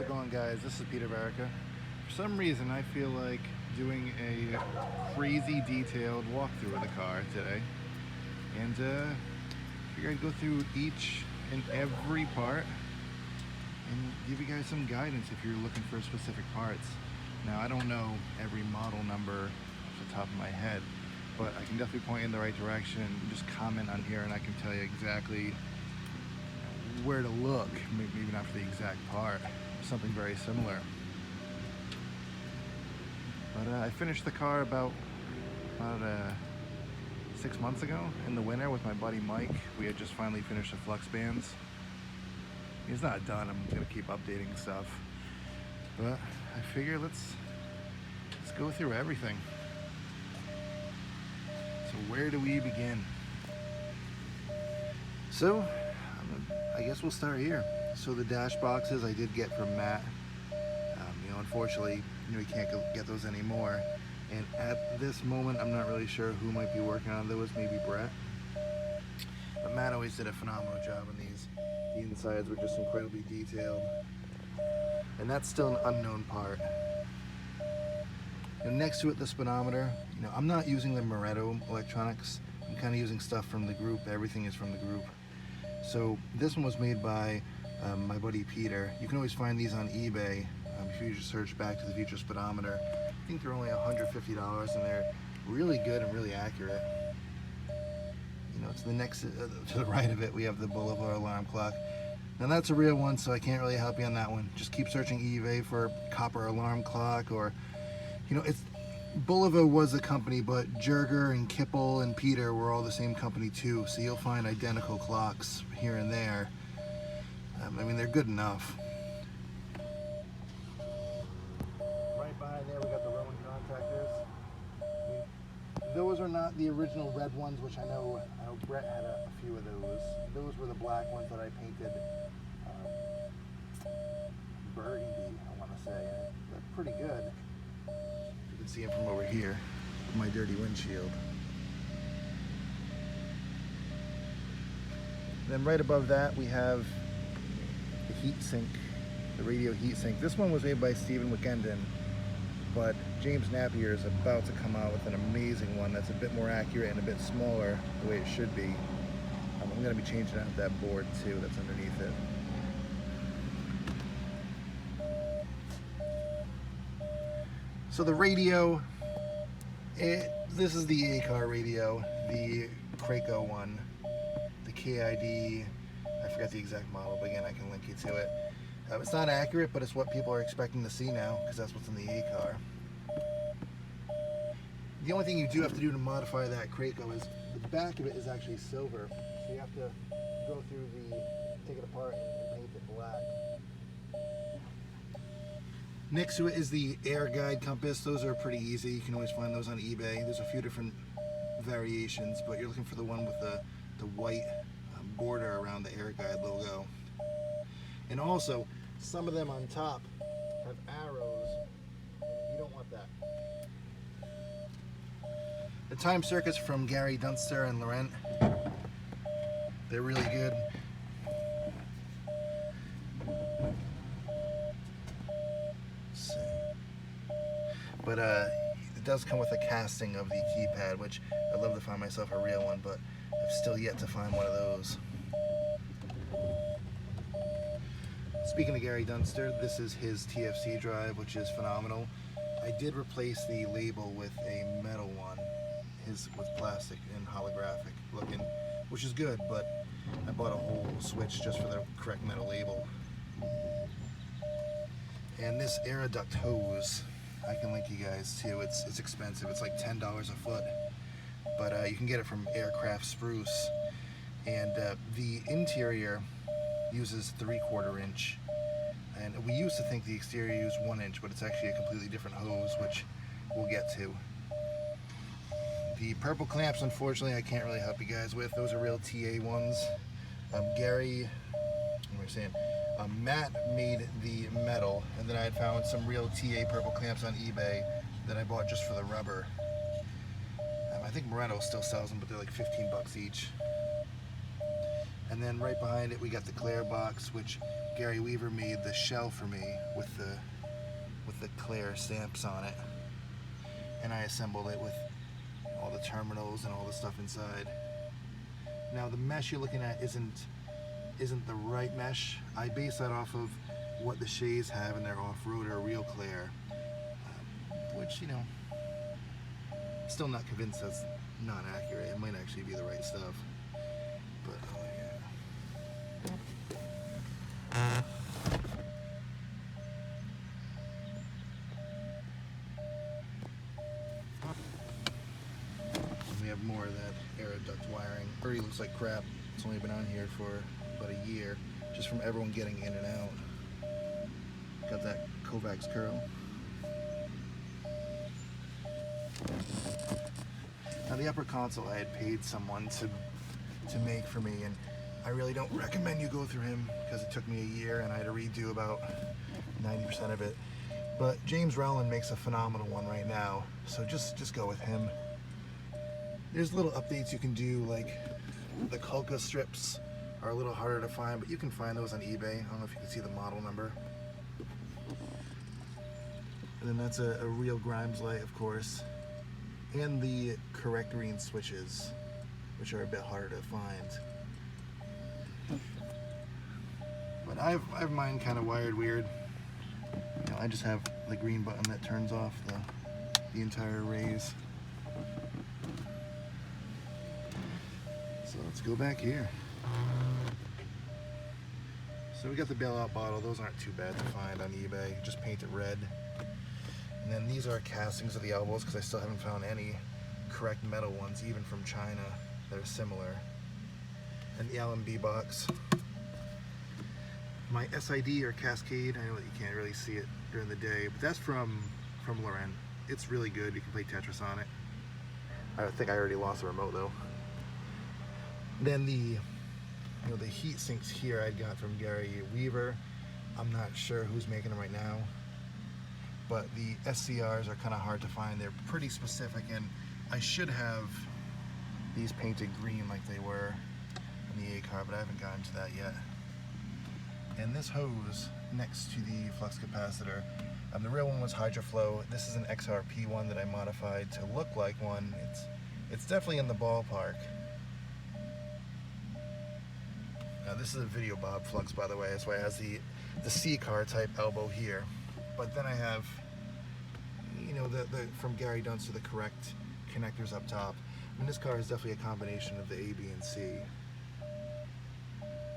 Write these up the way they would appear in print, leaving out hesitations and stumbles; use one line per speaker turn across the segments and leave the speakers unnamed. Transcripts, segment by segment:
How's it going, guys? This is Peter Verica. For some reason, I feel like doing a crazy detailed walkthrough of the car today, and figured I'd go through each and every part and give you guys some guidance if you're looking for specific parts. Now, I don't know every model number off the top of my head, but I can definitely point you in the right direction. Just comment on here and I can tell you exactly where to look, maybe not for the exact part, something very similar. But I finished the car about 6 months ago in the winter with my buddy Mike. We had just finally finished the flux bands. It's not done, I'm gonna keep updating stuff. But I figure let's go through everything. So where do we begin? So I guess we'll start here. So the dash boxes I did get from Matt. Unfortunately, we can't get those anymore. And at this moment, I'm not really sure who might be working on those. Maybe Brett. But Matt always did a phenomenal job on these. The insides were just incredibly detailed. And that's still an unknown part. And next to it, the speedometer. I'm not using the Moretto electronics. I'm kind of using stuff from the group. Everything is from the group. So this one was made by my buddy Peter. You can always find these on eBay if you just search Back to the Future speedometer. I think they're only $150 and they're really good and really accurate. To the next, to the right of it, we have the Boulevard alarm clock. Now that's a real one, so I can't really help you on that one. Just keep searching eBay for copper alarm clock, or it's Boulevard was a company, but Jerger and Kipple and Peter were all the same company too, so you'll find identical clocks here and there. They're good enough. Right behind there we got the Roman contactors. Those are not the original red ones, which I know Brett had a few of those. Those were the black ones that I painted burgundy, I want to say. They're pretty good. You can see them from over here, my dirty windshield. Then right above that we have the heat sink, the radio heat sink. This one was made by Stephen Wickenden, but James Napier is about to come out with an amazing one that's a bit more accurate and a bit smaller, the way it should be. I'm going to be changing out that board too that's underneath it. So the radio, this is the A-car radio, the Kraco one, the KID, I forgot the exact model, but again I can link you to it. It's not accurate, but it's what people are expecting to see now, because that's what's in the A-car. The only thing you do have to do to modify that Kraco is the back of it is actually silver, so you have to go through take it apart and paint it black. Next to it is the air guide compass. Those are pretty easy. You can always find those on eBay. There's a few different variations, but you're looking for the one with the white border around the air guide logo. And also, some of them on top have arrows. You don't want that. The time circuits from Gary Dunster and Laurent. They're really good. But it does come with a casting of the keypad, which I'd love to find myself a real one, but I've still yet to find one of those. Speaking of Gary Dunster, this is his TFC drive, which is phenomenal. I did replace the label with a metal one, his with plastic and holographic looking, which is good, but I bought a whole switch just for the correct metal label. And this Aeroduct hose, I can link you guys to. It's expensive. It's like $10 a foot, but you can get it from Aircraft Spruce. And the interior uses 3/4 inch, and we used to think the exterior used 1 inch, but it's actually a completely different hose, which we'll get to. The purple clamps, unfortunately, I can't really help you guys with. Those are real TA ones. Matt made the metal, and then I had found some real TA purple clamps on eBay that I bought just for the rubber. I think Moretto still sells them, but they're like 15 bucks each. And then right behind it we got the Claire box, which Gary Weaver made the shell for me with the Claire stamps on it. And I assembled it with all the terminals and all the stuff inside. Now the mesh you're looking at isn't the right mesh. I base that off of what the Shays have in their off-roader Real Claire, which, you know, still not convinced that's not accurate. It might actually be the right stuff, but oh yeah. We have more of that air duct wiring. Already looks like crap. It's only been on here for about a year, just from everyone getting in and out. Got that Kovacs curl. Now the upper console I had paid someone to make for me, and I really don't recommend you go through him because it took me a year and I had to redo about 90% of it. But James Rowland makes a phenomenal one right now, so just go with him. There's little updates you can do, like the Kulka strips are a little harder to find, but you can find those on eBay. I don't know if you can see the model number. And then that's a real Grimes light, of course. And the correct green switches, which are a bit harder to find. But I have mine kind of wired weird. You know, I just have the green button that turns off the entire arrays. So let's go back here. So we got the bailout bottle. Those aren't too bad to find on eBay. Just paint it red. And then these are castings of the elbows, because I still haven't found any correct metal ones, even from China, that are similar. And the LMB box. My SID or Cascade, I know that you can't really see it during the day, but that's from Delorean. It's really good. You can play Tetris on it. I think I already lost the remote though. Then the heat sinks here I got from Gary Weaver. I'm not sure who's making them right now, but the SCRs are kind of hard to find. They're pretty specific, and I should have these painted green like they were in the A car, but I haven't gotten to that yet. And this hose next to the flux capacitor, the real one was HydroFlow. This is an XRP one that I modified to look like one. It's definitely in the ballpark. Now this is a Video Bob flux, by the way. That's why it has the C-car type elbow here. But then I have, you know, the from Gary Dunster, the correct connectors up top. I mean, this car is definitely a combination of the A, B, and C.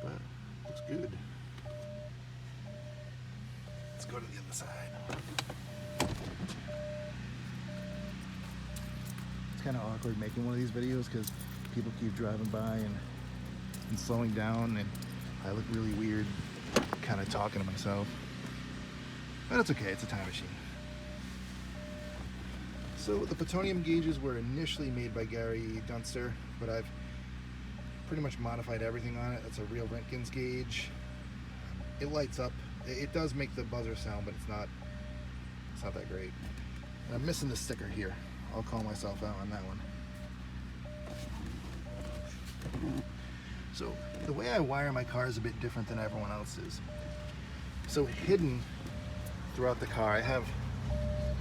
But looks good. Let's go to the other side. It's kind of awkward making one of these videos because people keep driving by and slowing down, and I look really weird kind of talking to myself. But it's okay, it's a time machine. So the plutonium gauges were initially made by Gary Dunster, but I've pretty much modified everything on it. That's a real Rentgen's gauge. It lights up. It does make the buzzer sound, but it's not that great. And I'm missing the sticker here. I'll call myself out on that one. So the way I wire my car is a bit different than everyone else's. So hidden throughout the car, I have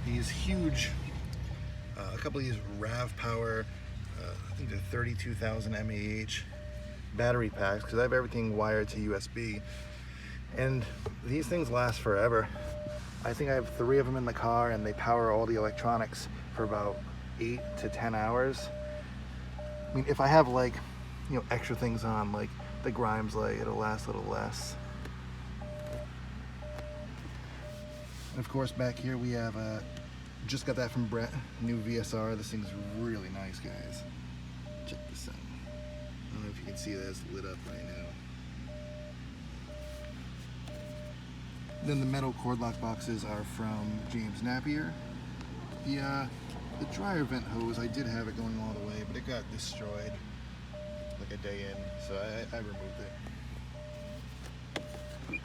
these huge, a couple of these RAV Power, I think they're 32,000 mAh battery packs, because I have everything wired to USB. And these things last forever. I think I have 3 of them in the car, and they power all the electronics for about 8 to 10 hours. I mean, if I have, like, you know, extra things on, like the Grimes light, it'll last a little less. And of course, back here we have just got that from Brett, new VSR. This thing's really nice, guys. Check this out. I don't know if you can see that, it's lit up right now. Then the metal cord lock boxes are from James Napier. The dryer vent hose, I did have it going all the way, but it got destroyed like a day in, so I removed it.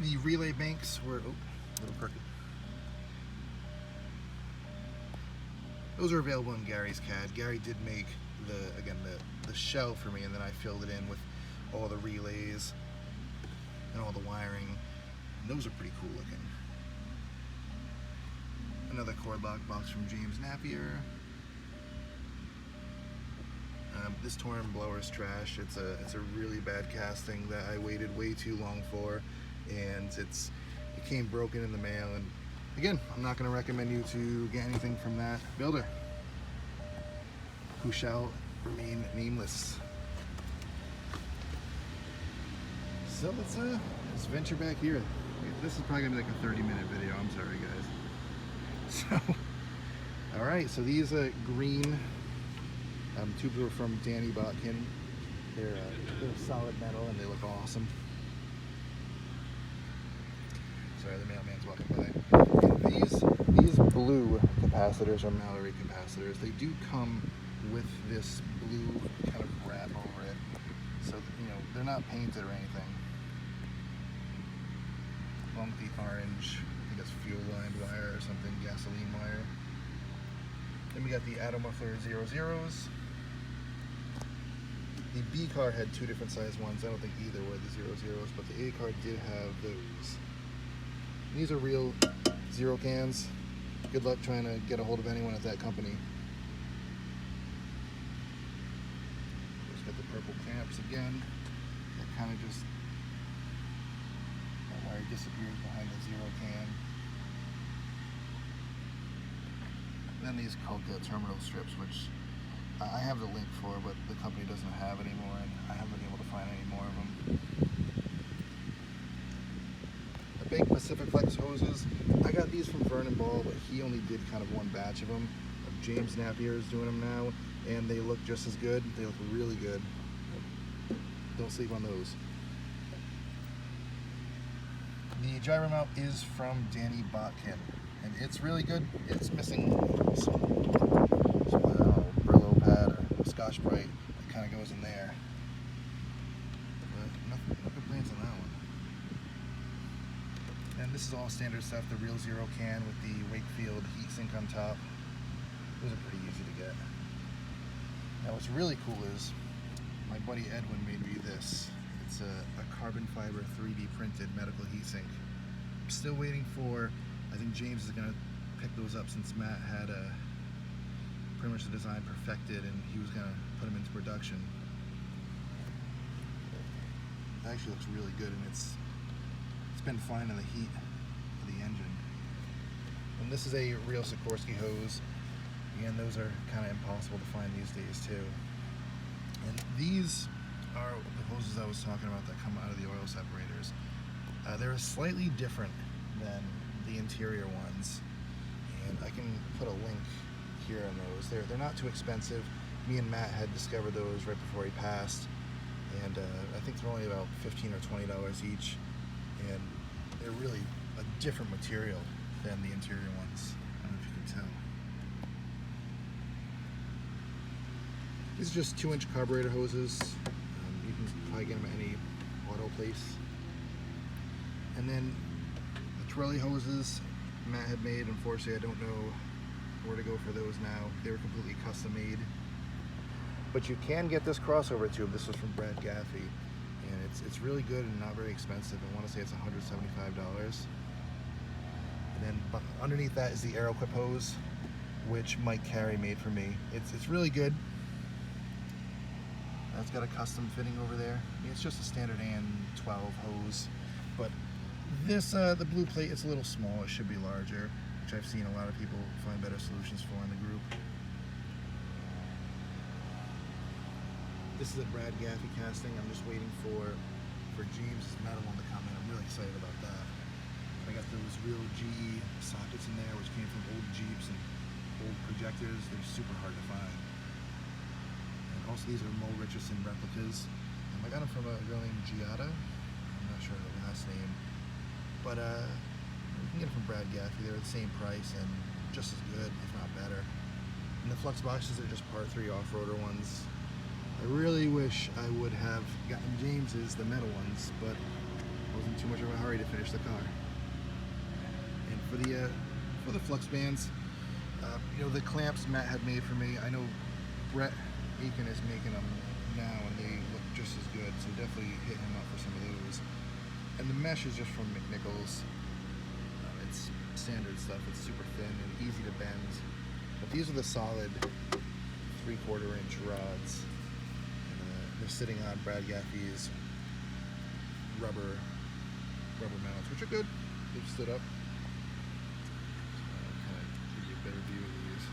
The relay banks were, oh, a little crooked. Those are available in Gary's CAD. Gary did make the the shell for me, and then I filled it in with all the relays and all the wiring. And those are pretty cool looking. Another cord lock box from James Napier. This Torn blower is trash. It's a really bad casting that I waited way too long for, and it came broken in the mail. And again, I'm not going to recommend you to get anything from that builder, who shall remain nameless. So let's venture back here. This is probably gonna be like a 30-minute video. I'm sorry, guys. So, all right. So these green tubes were from Danny Botkin. They're solid metal and they look awesome. Sorry, the mailman's walking by. And these blue capacitors are Mallory capacitors. They do come with this blue kind of wrap over it, so they're not painted or anything. Along with the orange, I think it's fuel lined wire or something, gasoline wire. Then we got the Atom Muffler 00s. The B car had two different size ones. I don't think either were the 00s, but the A car did have those. And these are real zero cans. Good luck trying to get a hold of anyone at that company. Just got the purple clamps again. That kind of just, that wire disappears behind the zero can. And then these Coca terminal strips, which I have the link for, but the company doesn't have anymore, and I haven't been able to find any more of them. The big Pacific Flex hoses, I got these from Vernon Ball, but he only did kind of one batch of them. James Napier is doing them now, and they look just as good. They look really good. Don't sleep on those. The gyro mount is from Danny Botkin, and it's really good. It's missing some Brillo pad or Scotch Brite that kind of goes in there. But no complaints on that one. And this is all standard stuff, the real zero can with the Wakefield heatsink on top. Those are pretty easy to get. Now what's really cool is my buddy Edwin made me this. It's a carbon fiber 3D printed medical heatsink. I'm still waiting for, I think James is gonna pick those up since Matt had pretty much the design perfected and he was gonna put them into production. It actually looks really good, and it's been fine in the heat of the engine. And this is a real Sikorsky hose. Again, those are kind of impossible to find these days too. And these are the hoses I was talking about that come out of the oil separators. They're slightly different than the interior ones, and I can put a link here on those. They're not too expensive. Me and Matt had discovered those right before he passed, and I think they're only about $15 or $20 each, and they're really a different material than the interior ones. I don't know if you can tell. These are just 2-inch carburetor hoses. You can probably get them at any auto place. And then the trolley hoses Matt had made. Unfortunately, I don't know where to go for those now. They were completely custom made. But you can get this crossover tube. This was from Brad Gaffey, and it's really good and not very expensive. I want to say it's $175. And then underneath that is the Aeroquip hose, which Mike Carey made for me. It's really good. It's got a custom fitting over there. I mean, it's just a standard AN12 hose, but this the blue plate is a little small. It should be larger, which I've seen a lot of people find better solutions for in the group. This is a Brad Gaffey casting. I'm just waiting for James' metal one to come in. I'm really excited about that. I got those real GE sockets in there, which came from old Jeeps and old projectors. They're super hard to find. Also, these are Mo Richardson replicas. I got them from a girl named Giada. I'm not sure her last name, but you can get them from Brad Gaffey. They're the same price and just as good, if not better. And the flux boxes are just Part 3 off-roader ones. I really wish I would have gotten James's, the metal ones, but I wasn't too much of a hurry to finish the car. And for the flux bands, the clamps Matt had made for me. I know Brett Aiken is making them now and they look just as good, so definitely hit him up for some of those. And the mesh is just from McNichols. It's standard stuff. It's super thin and easy to bend. But these are the solid 3/4 inch rods. They're sitting on Brad Gaffey's rubber mounts, which are good. They've stood up. So kind of give you a better view of these.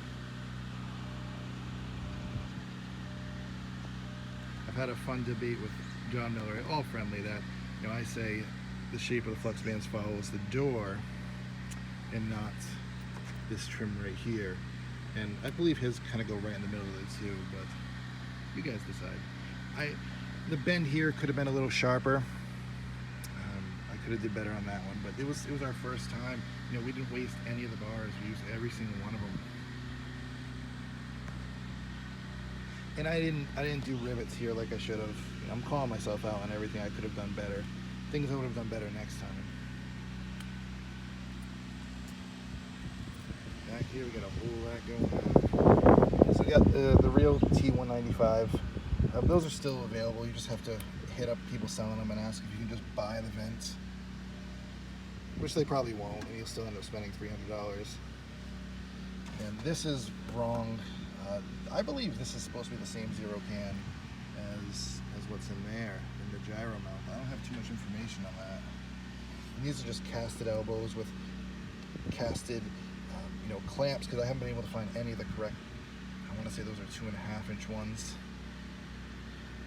I've had a fun debate with John Miller, all friendly, that I say the shape of the flex bands follows the door and not this trim right here. And I believe his kind of go right in the middle of it too, but you guys decide. The bend here could have been a little sharper. I could have did better on that one, but it was our first time. We didn't waste any of the bars. We used every single one of them. And I didn't do rivets here like I should have. I'm calling myself out on everything I could have done better. Things I would have done better next time. Back here we got a whole lot going on. So we got the real T195. Those are still available. You just have to hit up people selling them and ask if you can just buy the vents, which they probably won't, and you'll still end up spending $300. And this is wrong. I believe this is supposed to be the same zero can as what's in there in the gyro mount. I don't have too much information on that. And these are just casted elbows with casted clamps, because I haven't been able to find any of the correct. I want to say those are 2.5 inch ones.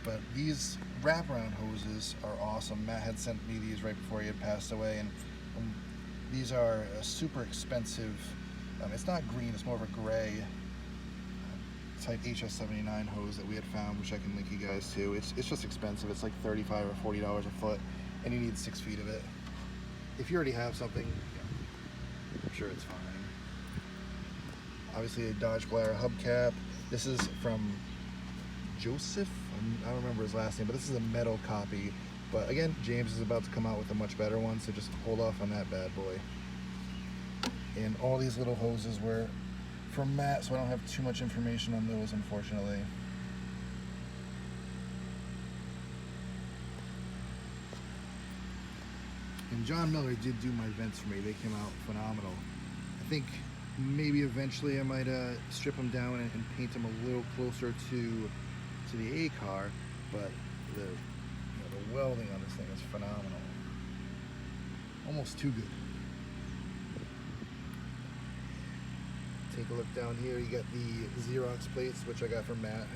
But these wraparound hoses are awesome. Matt had sent me these right before he had passed away, and these are a super expensive. It's not green; it's more of a gray type HS79 hose that we had found, which I can link you guys to. It's just expensive. It's like $35 or $40 a foot, and you need 6 feet of it. If you already have something, I'm sure it's fine. Obviously a Dodge Glare hubcap. This is from Joseph. I don't remember his last name, but this is a metal copy. But again, James is about to come out with a much better one, so just hold off on that bad boy. And all these little hoses were from Matt, so I don't have too much information on those, unfortunately. And John Miller did do my vents for me. They came out phenomenal. I think maybe eventually I might strip them down and paint them a little closer to the A car, but the welding on this thing is phenomenal. Almost too good. Take a look down here. You got the Xerox plates, which I got from Matt.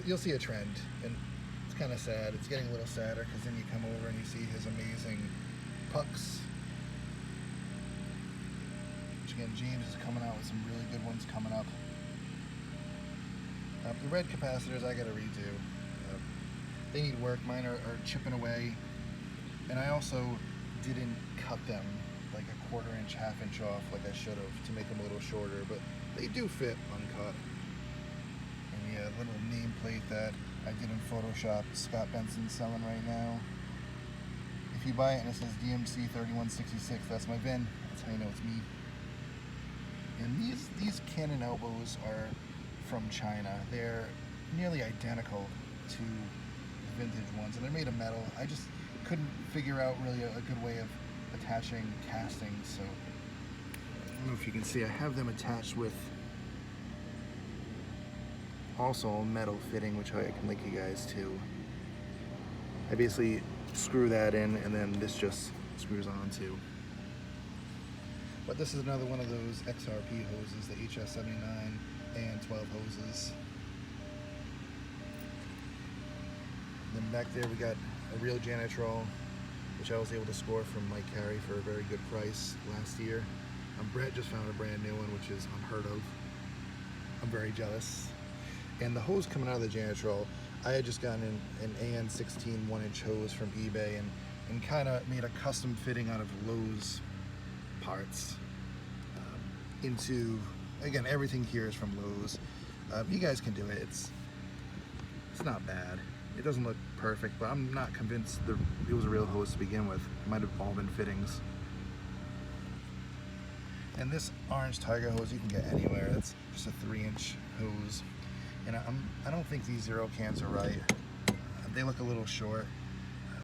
You'll see a trend, and it's kind of sad. It's getting a little sadder because then you come over and you see his amazing pucks. Which again, James is coming out with some really good ones coming up. The red capacitors I gotta redo. They need work. Mine are chipping away, and I also didn't cut them like a 1/4 inch, 1/2 inch off like I should have to make them a little shorter, but they do fit uncut. And yeah, little nameplate that I did in Photoshop, Scott Benson's selling right now. If you buy it and it says DMC 3166, that's my VIN. That's how you know it's me. And these Canon elbows are from China. They're nearly identical to vintage ones, and they're made of metal. I just couldn't figure out really a good way of attaching castings, so I don't know if you can see, I have them attached with also a metal fitting, which I can link you guys to. I basically screw that in, and then this just screws on too. But this is another one of those XRP hoses, the HS79 and 12 hoses. And then back there we got a real Janitrol, which I was able to score from Mike Carey for a very good price last year. Brett just found a brand new one, which is unheard of. I'm very jealous. And the hose coming out of the Janitrol, I had just gotten an AN16 1-inch hose from eBay and kind of made a custom fitting out of Lowe's parts into, again, everything here is from Lowe's. You guys can do it. It's not bad. It doesn't look perfect, but I'm not convinced it was a real hose to begin with. It might have all been fittings. And this orange Tiger hose you can get anywhere. That's just a 3-inch hose. And I don't think these zero cans are right. they look a little short.